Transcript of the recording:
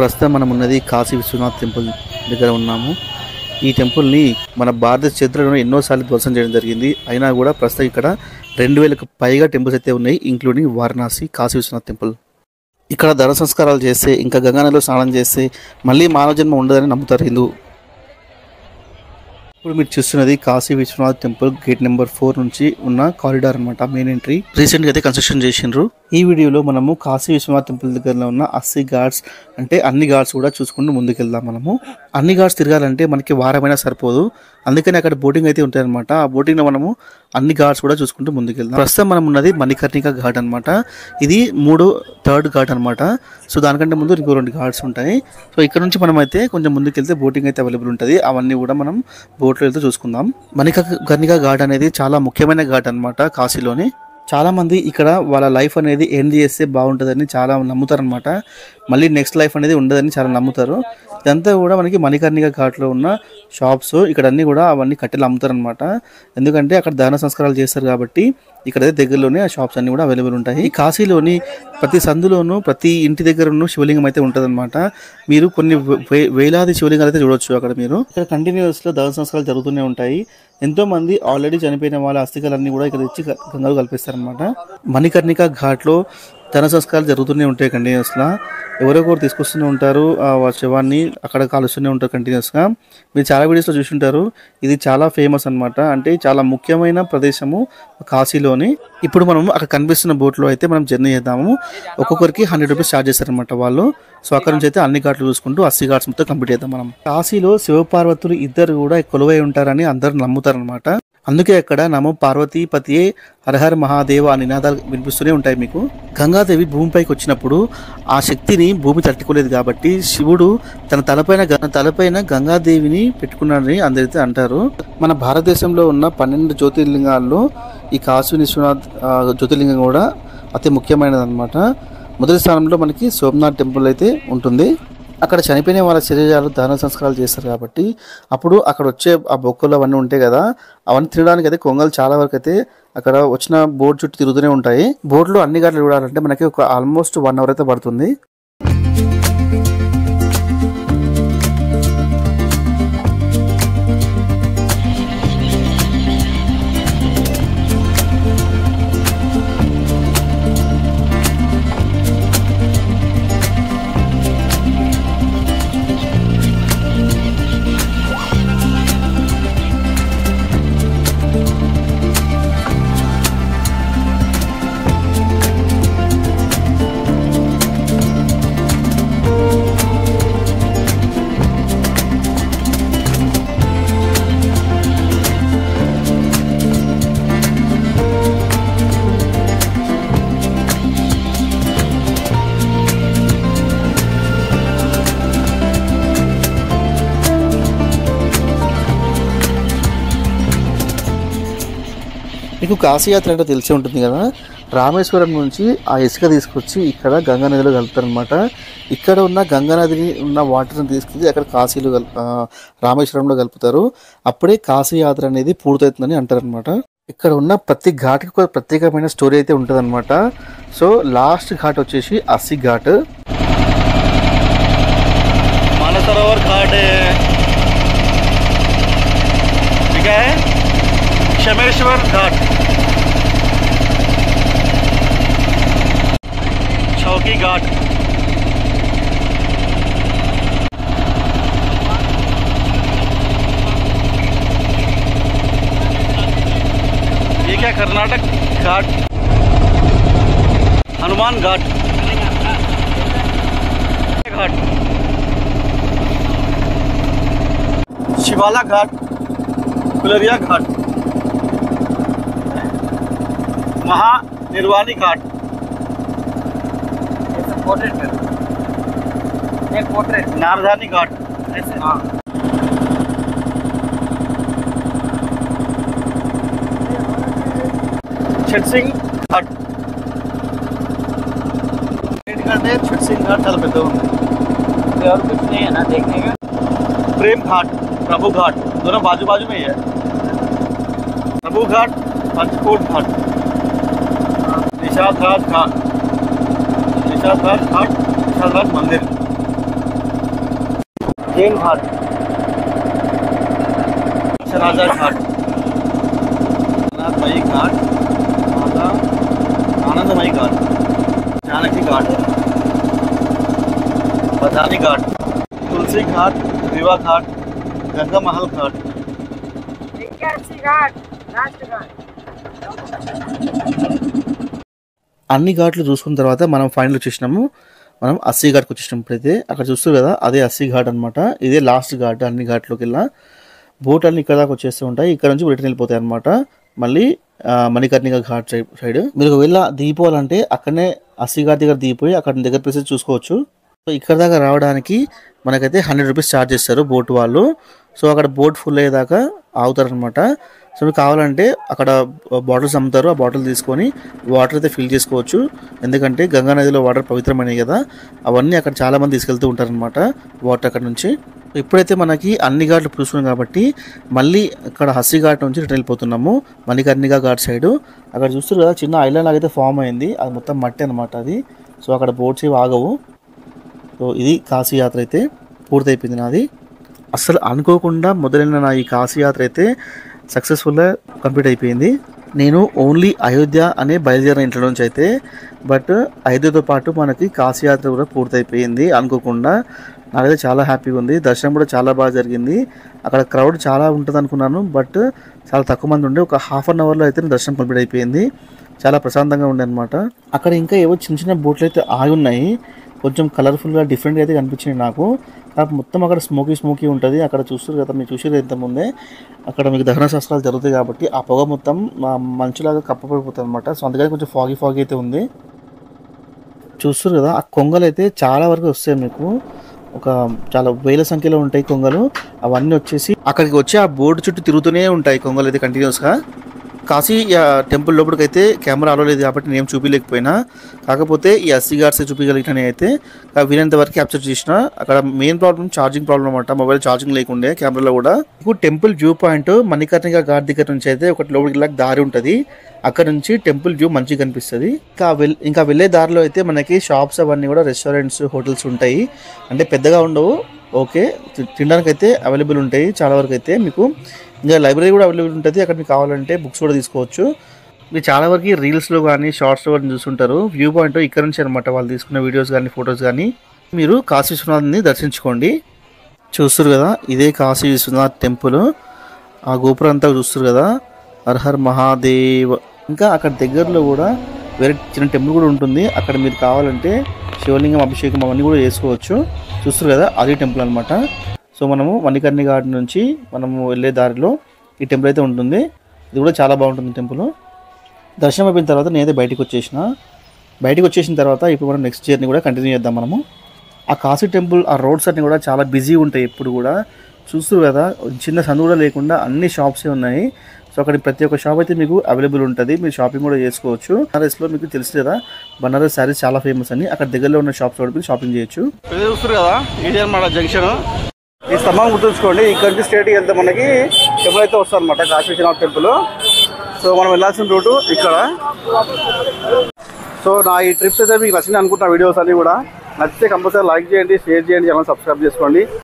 ప్రస్తుతం మనం ఉన్నది కాశీ విశ్వనాథ్ టెంపుల్ దగ్గర ఉన్నాము. ఈ టెంపుల్ని మన భారతదేశ చరిత్రలో ఎన్నోసార్లు ధ్వంసం చేయడం జరిగింది. అయినా కూడా ప్రస్తుతం ఇక్కడ 2000కు పైగా టెంపుల్స్ అయితే ఉన్నాయి, ఇంక్లూడింగ్ వారణాసి కాశీ విశ్వనాథ్ టెంపుల్. ఇక్కడ ధర్మ సంస్కారాలు చేస్తే, ఇంకా గంగానదిలో స్నానం చేస్తే మళ్ళీ మానవ జన్మ ఉండదని నమ్ముతారు హిందూ. ఇప్పుడు మీరు చూస్తున్నది Kashi Vishwanath temple gate number 4 నుంచి ఉన్న కారిడార్ అనమాట, మెయిన్ ఎంట్రీ. రీసెంట్ గా అయితే కన్స్ట్రక్షన్ చేసిండ్రు. ఈ వీడియోలో మనము కాశీ విశ్వనాథ్ టెంపుల్ దగ్గరలో ఉన్న 80 ఘాట్స్ అంటే అన్ని ఘాట్స్ కూడా చూసుకుంటూ ముందుకెళ్దాం. మనము అన్ని ఘాట్స్ తిరగాలంటే మనకి వారమైనా సరిపోదు, అందుకని అక్కడ బోటింగ్ అయితే ఉంటాయి అనమాట. ఆ బోటింగ్ లో మనము అన్ని ఘాట్స్ కూడా చూసుకుంటూ ముందుకెళ్దాం. ప్రస్తుతం మనం ఉన్నది మణికర్ణిక ఘాట్ అనమాట. ఇది థర్డ్ ఘాట్ అనమాట. సో దానికంటే ముందు ఇంకో 2 ఘాట్స్ ఉంటాయి. సో ఇక్కడ నుంచి మనం అయితే కొంచెం ముందుకెళ్తే బోటింగ్ అయితే అవైలబుల్ ఉంటుంది. అవన్నీ కూడా మనం బోట్లో వెళ్తే చూసుకుందాం. మణికర్ణిక ఘాట్ అనేది చాలా ముఖ్యమైన ఘాట్ అనమాట కాశీలోని. చాలా మంది ఇక్కడ వాళ్ళ లైఫ్ అనేది ఎండ్ చేస్తే బాగుంటుందని చాలా నమ్ముతారు అనమాట. మళ్ళీ నెక్స్ట్ లైఫ్ అనేది ఉండదని చాలా నమ్ముతారు. ఇదంతా కూడా మనకి మణికర్ణిక ఘాట్లో ఉన్న షాప్స్, ఇక్కడ అన్ని కూడా అవన్నీ కట్టెలు అమ్ముతారు అనమాట. ఎందుకంటే అక్కడ దహన సంస్కారాలు చేస్తారు కాబట్టి ఇక్కడైతే దగ్గరలోనే ఆ షాప్స్ అన్ని కూడా అవైలబుల్ ఉంటాయి. కాశీలోని ప్రతి సందులోనూ ప్రతి ఇంటి దగ్గరను శివలింగం అయితే ఉంటుంది అనమాట. మీరు కొన్ని వేలాది శివలింగాలు అయితే చూడొచ్చు అక్కడ. మీరు ఇక్కడ కంటిన్యూస్ లో దహన సంస్కారాలు జరుగుతూనే ఉంటాయి. ఎంతో మంది ఆల్రెడీ చనిపోయిన వాళ్ళ అస్థికలన్నీ కూడా ఇక్కడ ఇచ్చి గంగలో కల్పిస్తారనమాట. మణికర్ణిక ఘాట్లో దహన సంస్కారాలు జరుగుతూనే ఉంటాయి కంటిన్యూస్ గా. ఎవరొకరు తీసుకొస్తూనే ఉంటారు ఆ శవాన్ని, అక్కడ కాలుస్తూనే ఉంటారు కంటిన్యూస్ గా. మీరు చాలా వీడియోస్ లో చూసుంటారు. ఇది చాలా ఫేమస్ అనమాట, అంటే చాలా ముఖ్యమైన ప్రదేశము కాశీలోని. ఇప్పుడు మనం అక్కడ కనిపిస్తున్న బోట్ లో అయితే మనం జర్నీ చేద్దాము. ఒక్కొక్కరికి 100 రూపీస్ ఛార్జ్ చేస్తారనమాట వాళ్ళు. సో అక్కడ నుంచి అయితే అన్ని ఘాట్లు చూసుకుంటూ 80 ఘాట్స్ మొత్తం కంప్లీట్ చేద్దాం మనం. కాశీలో శివపార్వతులు ఇద్దరు కూడా కొలువై ఉంటారని అందరు నమ్ముతారనమాట. అందుకే అక్కడ నమో పార్వతీపతియే హరహర మహాదేవ ఆ నినాదాలు వినిపిస్తూనే ఉంటాయి మీకు. గంగాదేవి భూమిపైకి వచ్చినప్పుడు ఆ శక్తిని భూమి తట్టుకోలేదు కాబట్టి శివుడు తన తలపైన గంగాదేవిని పెట్టుకున్నాడని అందరైతే అంటారు. మన భారతదేశంలో ఉన్న 12 జ్యోతిర్లింగాల్లో ఈ కాశీ విశ్వనాథ్ జ్యోతిర్లింగం కూడా అతి ముఖ్యమైనది అనమాట. మొదటి స్థానంలో మనకి సోమనాథ్ టెంపుల్ అయితే ఉంటుంది. అక్కడ చనిపోయిన వాళ్ళ శరీరాలు దహన సంస్కారాలు చేస్తారు కాబట్టి అప్పుడు అక్కడ వచ్చే ఆ బొక్కలు అవన్నీ ఉంటాయి కదా, అవన్నీ తినడానికి అయితే కొంగలు చాలా వరకు అయితే అక్కడ వచ్చిన బోట్ చుట్టూ తిరుగుతూనే ఉంటాయి. బోట్లో అన్ని ఘాట్లు చూడాలంటే మనకి ఆల్మోస్ట్ 1 అవర్ అయితే పడుతుంది. మీకు కాశీయాత్ర అంటే తెలిసి ఉంటుంది కదా. రామేశ్వరం నుంచి ఆ ఇసుక తీసుకొచ్చి ఇక్కడ గంగా నదిలో కలుపుతారనమాట. ఇక్కడ ఉన్న గంగా నదిని ఉన్న వాటర్ని తీసుకెళ్ళి అక్కడ కాశీలో రామేశ్వరంలో కలుపుతారు. అప్పుడే కాశీయాత్ర అనేది పూర్తవుతుందని అంటారనమాట. ఇక్కడ ఉన్న ప్రతి ఘాట్కి ఒక ప్రత్యేకమైన స్టోరీ అయితే ఉంటుంది అనమాట. సో లాస్ట్ ఘాట్ వచ్చేసి 80 ఘాట్. మానసరోవర్ ఘాట్, क्षमेश्वर घाट, चौकी घाट, ये क्या कर्नाटक घाट, हनुमान घाट, घाट, शिवाला घाट, कुलरिया घाट, महानिर्वाणी घाट, पोर्ट्रेट, नारदानी घाट, ऐसे हाँ, छठ घाट, छठ सिंह घाट चल पे और कुछ नहीं है ना देखने का. प्रेम घाट, प्रभु घाट, दोनों बाजू बाजू में ही है. प्रभु घाट, पंचकोट घाट, निषाद राज घाट, निषाद राज घाट, निषाद राज मंदिर. जैन घाट, राजा घाट, नाथमयी घाट, माता आनंदमयी घाट, जानकी घाट, बदानी घाट, तुलसी घाट, विवाह घाट, गंगा महल घाट, అన్ని ఘాట్లు చూసుకున్న తర్వాత మనం ఫైనల్ వచ్చేసినాము. మనం అస్సీ ఘాట్కి వచ్చేసినాం. ఇప్పుడైతే అక్కడ చూస్తారు కదా, అదే అస్సీ ఘాట్ అనమాట. ఇదే లాస్ట్ ఘాట్. అన్ని ఘాట్లోకి వెళ్ళినా బోట్ అన్ని ఇక్కడ దాకా వచ్చేస్తూ ఉంటాయి. ఇక్కడ నుంచి రిటర్న్ వెళ్ళిపోతాయి అనమాట. మళ్ళీ మణికర్ణిక ఘాట్ సైడ్ మీరు ఒకవేళ దిగిపోవాలంటే అక్కడనే అస్సీ ఘాట్ దగ్గర దిగిపోయి అక్కడ దగ్గర ప్లేసెస్ చూసుకోవచ్చు. సో ఇక్కడ దాకా రావడానికి మనకైతే 100 రూపీస్ ఛార్జ్ చేస్తారు బోట్ వాళ్ళు. సో అక్కడ బోట్ ఫుల్ అయ్యేదాకా ఆగుతారనమాట. సో మీకు కావాలంటే అక్కడ బాటిల్స్ అమ్ముతారు. ఆ బాటిల్ తీసుకొని వాటర్ అయితే ఫిల్ చేసుకోవచ్చు. ఎందుకంటే గంగా నదిలో వాటర్ పవిత్రమైనవి కదా, అవన్నీ అక్కడ చాలామంది తీసుకెళ్తూ ఉంటారనమాట వాటర్ అక్కడ నుంచి. ఇప్పుడైతే మనకి అన్ని ఘాట్లు చూసుకున్నాం కాబట్టి మళ్ళీ ఇక్కడ హస్సీ ఘాట్ నుంచి రిటర్న్ వెళ్ళిపోతున్నాము మణికర్ణిక ఘాట్ సైడ్. అక్కడ చూస్తారు కదా, చిన్న ఐలాండ్ లాగైతే ఫామ్ అయింది. అది మొత్తం మట్టి అనమాట అది. సో అక్కడ బోట్స్ ఏవి ఆగవు. సో ఇది కాశీ యాత్ర అయితే పూర్తయిపోయింది నాది. అసలు అనుకోకుండా మొదలైన నా ఈ కాశీ యాత్ర అయితే సక్సెస్ఫుల్గా కంప్లీట్ అయిపోయింది. నేను ఓన్లీ అయోధ్య అనే బయలుదేరిన ఇంట్లో నుంచి అయితే, బట్ అయోధ్యతో పాటు మనకి కాశీ యాత్ర కూడా పూర్తయిపోయింది అనుకోకుండా. నాకైతే చాలా హ్యాపీగా ఉంది. దర్శనం కూడా చాలా బాగా జరిగింది. అక్కడ క్రౌడ్ చాలా ఉంటుంది అనుకున్నాను, బట్ చాలా తక్కువ మంది ఉండే. ఒక హాఫ్ అన్ అవర్లో అయితే దర్శనం కంప్లీట్ అయిపోయింది. చాలా ప్రశాంతంగా ఉండే అనమాట. అక్కడ ఇంకా ఏవో చిన్న చిన్న బోట్లు అయితే ఆగి ఉన్నాయి. కొంచెం కలర్ఫుల్గా డిఫరెంట్గా అయితే కనిపించింది నాకు. మొత్తం అక్కడ స్మోకీ ఉంటుంది. అక్కడ చూస్తారు కదా, మీరు చూసారు ఇంతకుముందే, అక్కడ మీకు దహన శాస్త్రాలు జరుగుతాయి కాబట్టి ఆ పొగ మొత్తం మంచులాగా కప్పబడిపోతుంది అనమాట. సో అందుకని కొంచెం ఫాగీ అయితే ఉంది. చూస్తారు కదా, ఆ కొంగలు అయితే చాలా వరకు వస్తాయి మీకు. ఒక చాలా వేల సంఖ్యలో ఉంటాయి కొంగలు. అవన్నీ వచ్చేసి అక్కడికి వచ్చి ఆ బోర్డు చుట్టూ తిరుగుతూనే ఉంటాయి కొంగలు అయితే కంటిన్యూస్గా. కాశీ టెంపుల్ లోపలికి అయితే కెమెరా అలో లేదు కాబట్టి నేను చూపించలేకపోయినా, కాకపోతే ఈ అస్సీ ఘాట్స్ చూపించగలిగిన అయితే వీలైనంత వరకు క్యాప్చర్ చేసిన. అక్కడ మెయిన్ ప్రాబ్లం ఛార్జింగ్ ప్రాబ్లం అనమాట. మొబైల్ ఛార్జింగ్ లేకుండే కెమెరాలో కూడా. ఇప్పుడు temple view point Manikarnika ghat దగ్గర నుంచి అయితే ఒకటి లోపలికి వెళ్ళక దారి ఉంటుంది. అక్కడ నుంచి టెంపుల్ వ్యూ మంచిగా కనిపిస్తుంది. ఇంకా వెళ్ళే దారిలో అయితే మనకి షాప్స్ అవన్నీ కూడా రెస్టారెంట్స్ హోటల్స్ ఉంటాయి. అంటే పెద్దగా ఉండవు, ఓకే, తినడానికి అయితే అవైలబుల్ ఉంటాయి చాలా వరకు అయితే. మీకు ఇంకా లైబ్రరీ కూడా అవైలబుల్ ఉంటుంది. అక్కడ మీకు కావాలంటే బుక్స్ కూడా తీసుకోవచ్చు. మీరు చాలా వరకు రీల్స్లో కానీ షార్ట్స్లో కానీ చూస్తుంటారు. వ్యూ పాయింట్ ఇక్కడ నుంచి అనమాట. వాళ్ళు తీసుకున్న వీడియోస్ కానీ ఫొటోస్ కానీ. మీరు కాశీ విశ్వనాథ్ని దర్శించుకోండి. చూస్తారు కదా, ఇదే కాశీ విశ్వనాథ్ టెంపుల్. ఆ గోపురం అంతా చూస్తారు కదా, హర్ హర్ మహాదేవ్. ఇంకా అక్కడ దగ్గరలో కూడా వేరే చిన్న టెంపుల్ కూడా ఉంటుంది. అక్కడ మీరు కావాలంటే శివలింగం అభిషేకం అవన్నీ కూడా చేసుకోవచ్చు. చూస్తారు కదా, అది టెంపుల్ అనమాట. సో మనము మణికర్ణిక ఘాట్ నుంచి మనము వెళ్ళే దారిలో ఈ టెంపుల్ అయితే ఉంటుంది. ఇది కూడా చాలా బాగుంటుంది టెంపుల్. దర్శనం అయిపోయిన తర్వాత నేనైతే బయటికి వచ్చేసిన తర్వాత ఇప్పుడు మనం నెక్స్ట్ జర్నీ కూడా కంటిన్యూ చేద్దాం మనము. ఆ కాశీ టెంపుల్ ఆ రోడ్స్ అన్నీ కూడా చాలా బిజీ ఉంటాయి ఎప్పుడు కూడా. చూస్తారు కదా, చిన్న సందు కూడా లేకుండా అన్ని షాప్సే ఉన్నాయి. సో అక్కడ ప్రతి ఒక్క షాప్ అయితే మీకు అవైలబుల్ ఉంటుంది. మీరు షాపింగ్ కూడా చేసుకోవచ్చు. బనారస్లో మీకు తెలుసు కదా, బనారస్ శారీస్ చాలా ఫేమస్ అని. అక్కడ దగ్గరలో ఉన్న షాప్స్ కూడా మీరు షాపింగ్ చేయొచ్చు. చూస్తారు కదా, ఇది అనమాట జంక్షన్. ఈ స్తంభం గుర్తుంచుకోండి. ఇక్కడ నుంచి స్ట్రేట్కి వెళ్తే మనకి టెంపుల్ అయితే వస్తుంది అనమాట, కాశీ విశ్వనాథ్ టెంపుల్. సో మనం వెళ్ళాల్సిన రూటు ఇక్కడ. సో నా ఈ ట్రిప్స్ అయితే మీకు నచ్చింది అనుకుంటున్నా. వీడియోస్ అన్ని కూడా నచ్చితే కంపల్సరీ లైక్ చేయండి, షేర్ చేయండి, ఛానల్ సబ్స్క్రైబ్ చేసుకోండి.